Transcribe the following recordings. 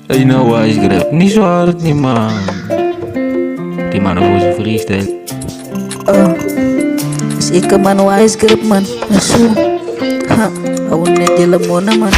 Hey, nou wise grab. Niet zo hard, niet man. Die man voor zijn freestyle. Is ik een man wise grip man. Nasu. Ha, hou net je mona man.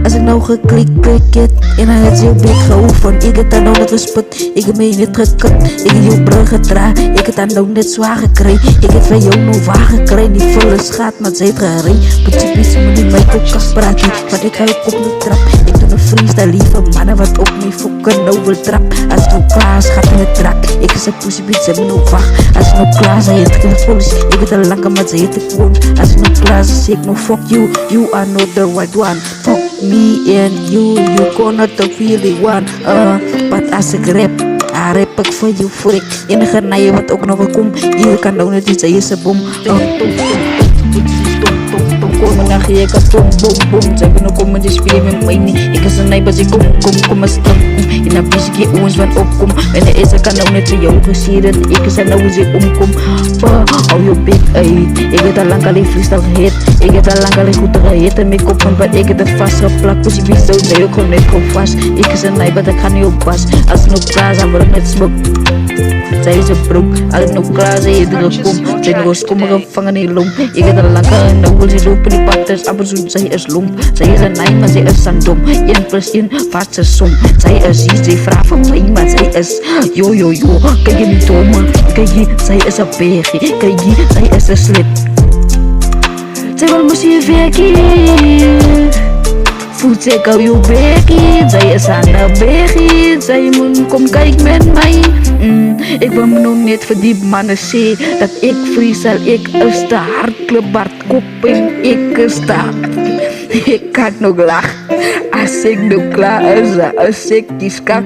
Als ik nou geklik het en hij het zo big geoefend. Ik het dan nou net gesput, ik heb mij net gekut. Ik heb jou brug gedraaid, ik het dan nou net zwaar gekregen. Ik heb van jou nou waar gekregen, die volle schaat, maar ze heeft gereden. Putje pies, moet niet mij ook kan praten, want ik ga ook op de trap. Ik doe een freestyle, lieve mannen, wat op mij fokken, nou wil trap. Als het nou klaar is, gaat in het trak. Ik is een pussy bitch, ze hebben nou wacht. Als het nou klaar is, hij heeft geen police. Ik heb een lange, maar ze heeft de kroon. Als het nou klaar is, zeg ik nou fuck you, you are not the right one. Fuck me and you gonna the really one. But as ik rap, rap ik voor je freak. Enige na je wat ook nog wel komt. Je kan ook net iets aan je boom. Kom naar je kan boom boom. Ze kunnen komen die spelen met mij niet. Ik is een nijper, ze kom maar stam. In een bisje ons van opkom. En de eerste kan ook net voor jou gezien. Ik is een nou ze omkom. Hou je big ey. Ik heb al lang al freestyle gehit. Ik heb al lang al goed gehit. En mijn kop van wat ik heb het vastgeplakt. Dus je wist zo, nee ik kom net kom vast. Ik is een nijper, ik ga niet op pas. Als het nog klaar is, dan word ik met smok. Zij is een broek, als het nog klaar is, je er kom. Zij nog komen gevangen in lomp. Ik heb al lang al en dan wil ze lopen die patters. Aber zo, zij is lomp. Zij is een nij, maar zij is een dom. 1 + 1 vaart ze som. Zij is hier, zij vraagt van mij, maar zij is yo. Kijk je niet domme, kijk je, zij is een beertje. Kijk je, zij is een slip. Zij wil me zien werken. Voet ik al je bekkie. Zij is aan de bekkie. Zij moet kom kijk met mij. Ik wil me nog niet verdiept, mannen zie dat ik freestyle. Ik is de hardclub Bart Kop en ik is de. Ik kan nog lachen als ik nog klaar is, als ik kies kak.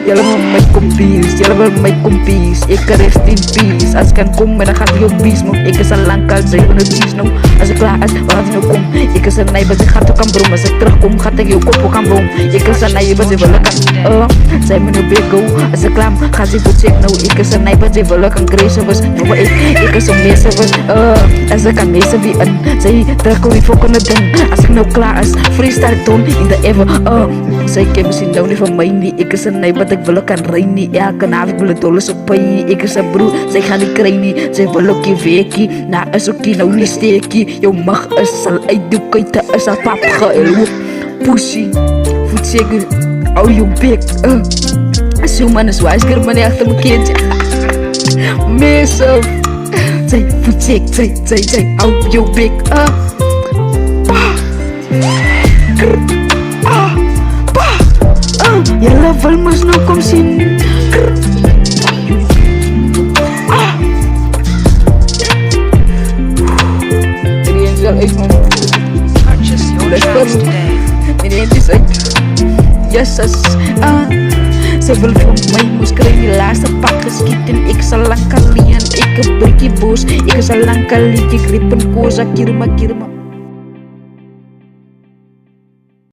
Jullie wil mij kompies, jullie wil mij kompies. Ik rest in peace. Als ik kan komen, dan gaat hij op bies. Ik is al lang al 7 nog. Als ik klaar is, waar hij nou komt. Ik is een nijber, ze gaat ook aan brom. Als ik terugkom, gaat ik je kop ook aan brom. Ik is een nijber, ze willen kan. Zij me nu big go. Als ik klaar ga ze goed check nou. Ik is een nijber, ze willen kan grace was. Maar ik is een meester was. Als ik kan meester wie een. Zij terugkom weer voor kunnen doen. Als ik nou klaar is, freestyle doen in de even. Zij kan misschien nou niet van mij niet. Ik is een nijber. Ik wil ook aan rijden, elke avond wil het alles op je. Ik is een broer, zij gaan niet krijgen. Zij wil ook je weekie, na is ook je nou niet steekie. Jouw mag is al uitdoeken, is al papgeil. Pussy, voet zeker, hou je bek. Zo man is wijs, ik ben achter mijn kindje. Meestal, zij voet zeker, zij hou je bek. Jullie wil mas nou kom zien. Ini yang jual iPhone. Ini yang desain. Yes. Ze wil van mij moest krijgen die laatste pak geschieten. Ik zal lang kalian, ik heb brikkie boos. Ik zal lang kalian, ik grip een koza, kirma.